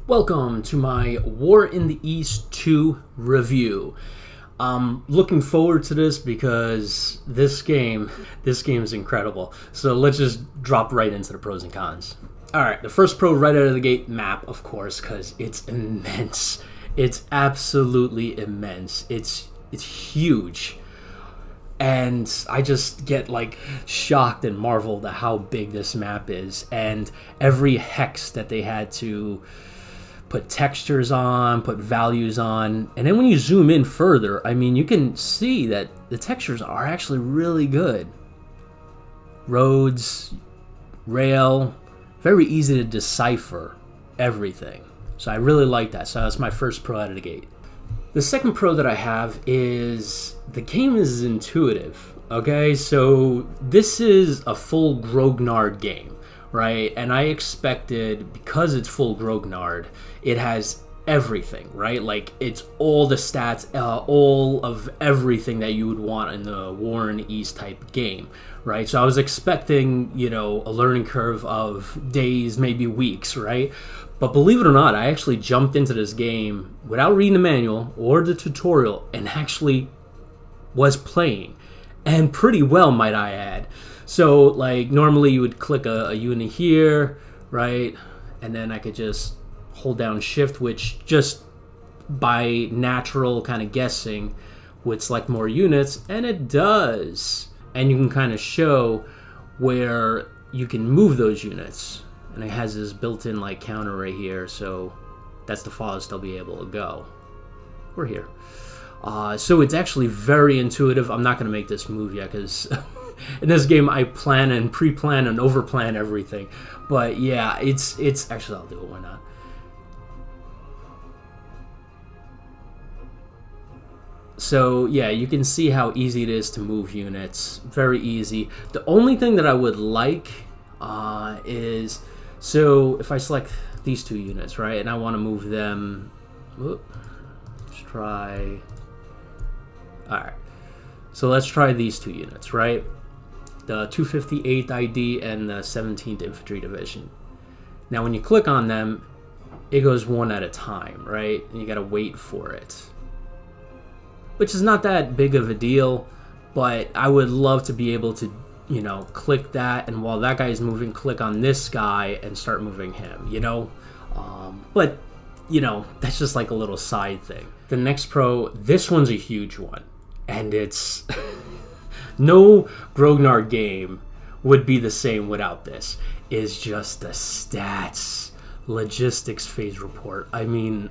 Welcome to my War in the East 2 review. I'm looking forward to this because this game is incredible. So let's just drop right into the pros and cons. Alright, the first pro right out of the gate, map, of course, because it's immense. It's absolutely immense. It's huge. And I just get shocked and marveled at how big this map is, and every hex that they had to put textures on, put values on. And then when you zoom in further, I mean, you can see that the textures are actually really good. Roads, rail, very easy to decipher everything. So I really like that. So that's my first pro out of the gate. The second pro that I have is the game is intuitive. Okay, so this is a full Grognard game, right? And I expected, because it's full Grognard, it has everything, right? Like, it's all the stats, all of everything that you would want in the War in the East type game, right? So I was expecting, a learning curve of days, maybe weeks, right? But believe it or not, I actually jumped into this game without reading the manual or the tutorial and actually was playing. And pretty well, might I add. So, normally you would click a unit here, right? And then I could just hold down shift, which just by natural kind of guessing would select more units, and it does. And you can kind of show where you can move those units. And it has this built-in counter right here, so that's the farthest they'll be able to go. We're here. So it's actually very intuitive. I'm not going to make this move yet because in this game I plan and pre-plan and over-plan everything. But yeah, it's actually, I'll do it, why not? So yeah, you can see how easy it is to move units. Very easy. The only thing that I would like is, so if I select these two units, right, and I want to move them, let's try, alright, so let's try these two units, right, the 258th ID and the 17th Infantry Division. Now when you click on them, it goes one at a time, right, and you gotta wait for it, which is not that big of a deal, but I would love to be able to click that, and while that guy is moving, click on this guy and start moving him, but that's just like a little side thing. The next pro, this one's a huge one, and it's no Grognard game would be the same without this, is just the stats logistics phase report. I mean,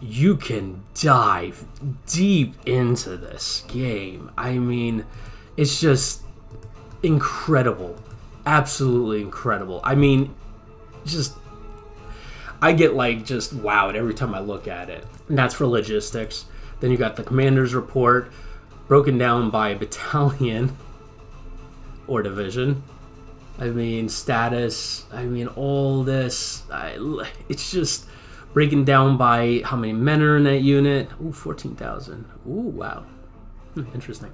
you can dive deep into this game. I mean, it's just incredible, absolutely incredible. I mean, I get just wowed every time I look at it. And that's for logistics. Then you got the commander's report broken down by battalion or division. I mean, status, I mean, all this, it's just breaking down by how many men are in that unit. Ooh, 14,000. Ooh, wow. Interesting.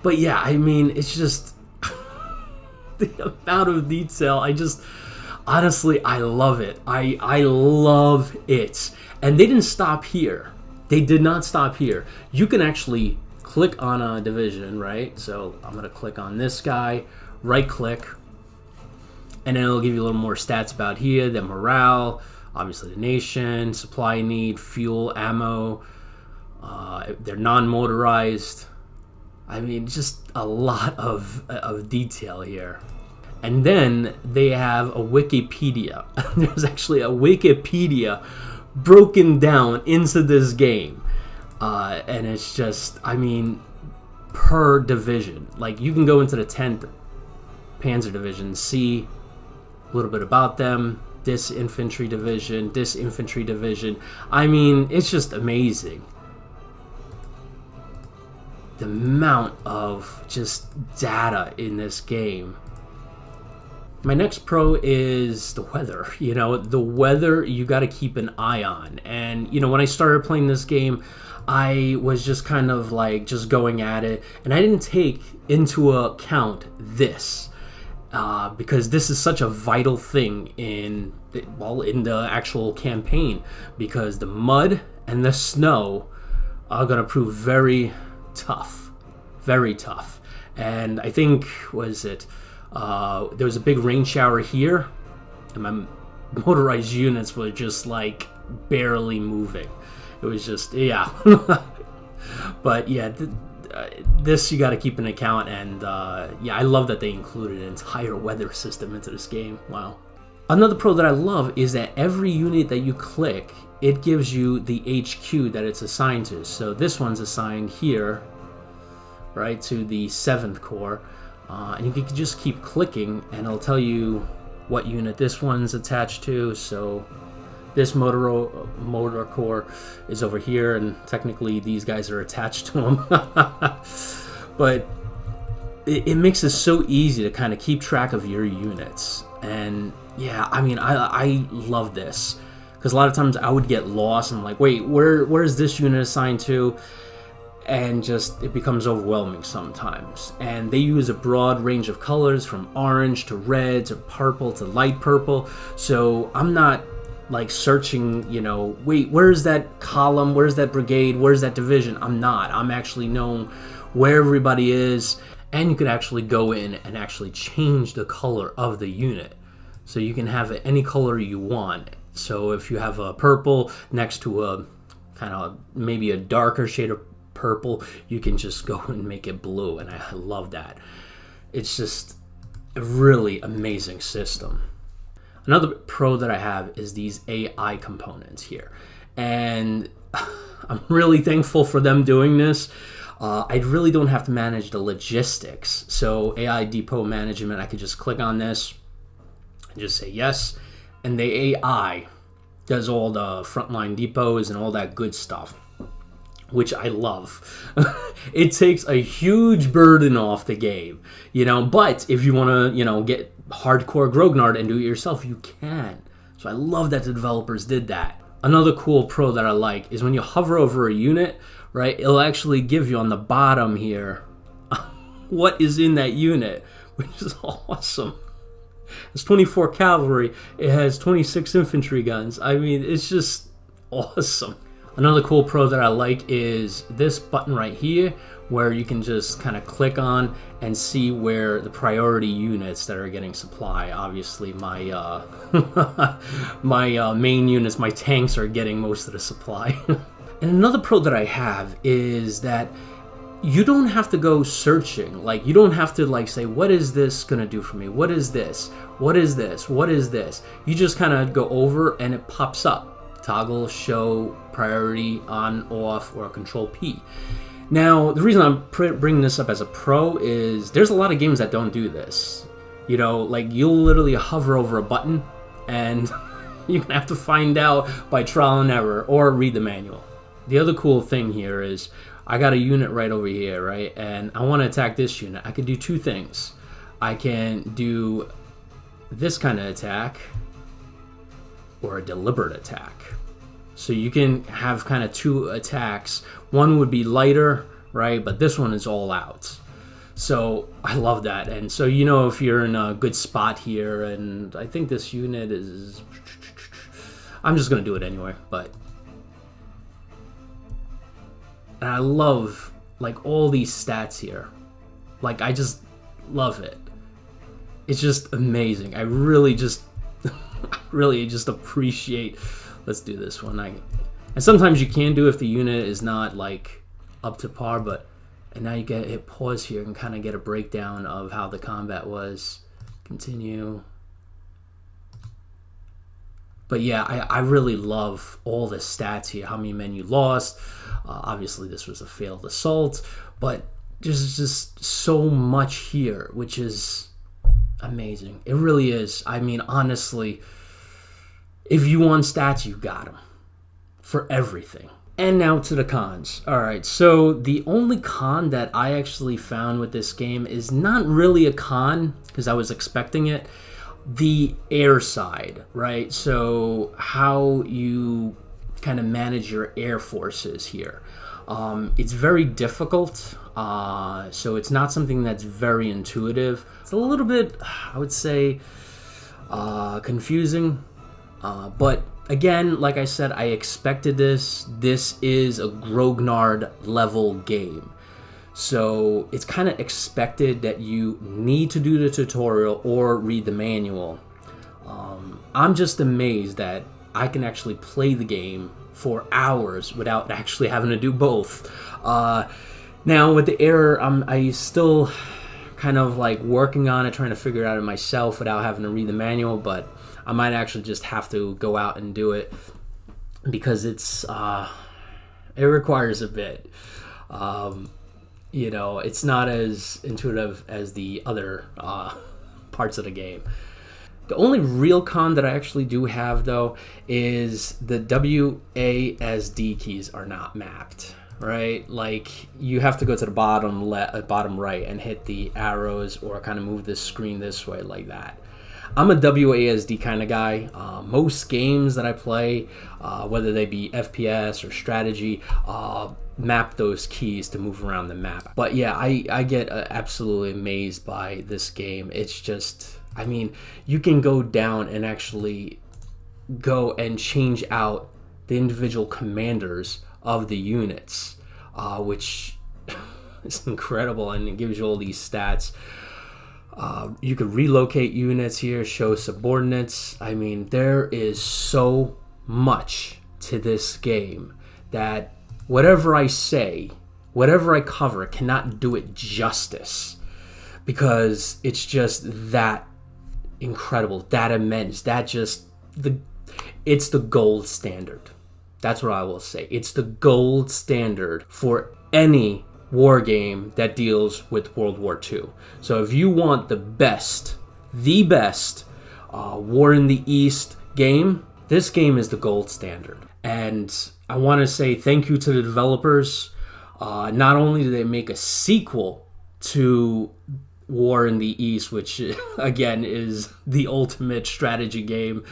But yeah, I mean, it's just the amount of detail. Honestly, I love it. I love it. And they didn't stop here. They did not stop here. You can actually click on a division, right? So I'm going to click on this guy, right click, and then it'll give you a little more stats about here, the morale, obviously the nation, supply need, fuel, ammo, they're non-motorized. I mean, just a lot of detail here. And then they have a Wikipedia. There's actually a Wikipedia broken down into this game. And it's just, I mean, per division. You can go into the 10th Panzer Division, see a little bit about them. This infantry division, this infantry division. I mean, it's just amazing. The amount of just data in this game. My next pro is the weather. The weather you got to keep an eye on. And, when I started playing this game, I was just kind of just going at it. And I didn't take into account this. because this is such a vital thing in the actual campaign, because the mud and the snow are going to prove very tough. And I think, there was a big rain shower here, and my motorized units were just like barely moving. It was just, yeah. But yeah, this you got to keep in account, and I love that they included an entire weather system into this game. Wow. Another pro that I love is that every unit that you click, it gives you the HQ that it's assigned to. So this one's assigned here, right, to the 7th Corps, and you can just keep clicking and it'll tell you what unit this one's attached to. So this motor core is over here, and technically these guys are attached to them. But it makes it so easy to kind of keep track of your units. And yeah, I mean, I love this, because a lot of times I would get lost and like, wait, where is this unit assigned to? And just, it becomes overwhelming sometimes. And they use a broad range of colors, from orange to red to purple to light purple. So I'm not like searching, wait, where's that column? Where's that brigade? Where's that division? I'm not. I'm actually knowing where everybody is. And you could actually go in and actually change the color of the unit. So you can have it any color you want. So if you have a purple next to a kind of maybe a darker shade of purple, you can just go and make it blue. And I love that. It's just a really amazing system. Another pro that I have is these AI components here. And I'm really thankful for them doing this. I really don't have to manage the logistics. So AI depot management, I could just click on this and just say yes. And the AI does all the frontline depots and all that good stuff, which I love. It takes a huge burden off the game, but if you want to, get hardcore Grognard and do it yourself, you can. So I love that the developers did that. Another cool pro that I like is when you hover over a unit, right, it'll actually give you on the bottom here what is in that unit, which is awesome. It's 24 cavalry, it has 26 infantry guns. I mean, it's just awesome. Another cool pro that I like is this button right here, where you can just kind of click on and see where the priority units that are getting supply. Obviously, my my main units, my tanks, are getting most of the supply. And another pro that I have is that you don't have to go searching. Like, you don't have to like say, what is this gonna do for me? What is this? What is this? What is this? You just kind of go over and it pops up. Toggle show priority on, off, or control P. Now, the reason I'm bringing this up as a pro is there's a lot of games that don't do this. Like, you'll literally hover over a button and you're gonna have to find out by trial and error or read the manual. The other cool thing here is I got a unit right over here, right? And I want to attack this unit. I can do two things. I can do this kind of attack or a deliberate attack. So you can have kind of two attacks. One would be lighter, right? But this one is all out. So I love that. And so, if you're in a good spot here, and I think this unit is, I'm just going to do it anyway, but. And I love, like, all these stats here. Like, I just love it. It's just amazing. I really just appreciate. Let's do this one. And sometimes you can do if the unit is not like up to par, and now you hit pause here and kind of get a breakdown of how the combat was. Continue. But yeah, I really love all the stats here. How many men you lost. Obviously, this was a failed assault, but there's just so much here, which is amazing. It really is. I mean, honestly, if you want stats, you got them for everything. And now to the cons. All right, so the only con that I actually found with this game is not really a con, because I was expecting it. The air side, right? So how you kind of manage your air forces here. It's very difficult, so it's not something that's very intuitive. It's a little bit, I would say, confusing, but again, like I said, I expected this. This is a Grognard level game. So it's kind of expected that you need to do the tutorial or read the manual. I'm just amazed that I can actually play the game for hours without actually having to do both. Now with the error, I still kind of like working on it, trying to figure it out myself without having to read the manual, but I might actually just have to go out and do it because it requires a bit. It's not as intuitive as the other parts of the game. The only real con that I actually do have, though, is the WASD keys are not mapped, right? Like, you have to go to the bottom right and hit the arrows or kind of move this screen this way like that. I'm a WASD kind of guy. Most games that I play, whether they be FPS or strategy, map those keys to move around the map. But yeah, I get absolutely amazed by this game. It's just, I mean, you can go down and actually go and change out the individual commanders of the units, which is incredible, and it gives you all these stats. You could relocate units here, show subordinates. I mean, there is so much to this game that whatever I say, whatever I cover, cannot do it justice, because it's just that incredible, that immense, it's the gold standard. That's what I will say. It's the gold standard for any war game that deals with World War II. So if you want the best War in the East game, this game is the gold standard. And I want to say thank you to the developers. Not only did they make a sequel to War in the East, which again is the ultimate strategy game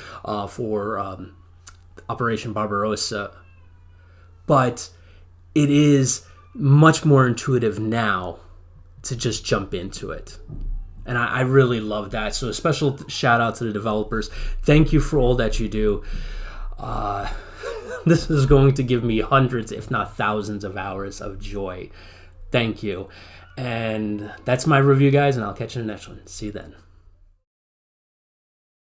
for Operation Barbarossa, but it is much more intuitive now to just jump into it. And I really love that. So a special shout out to the developers. Thank you for all that you do. This is going to give me hundreds, if not thousands of hours of joy. Thank you. And that's my review, guys, and I'll catch you in the next one. See you then.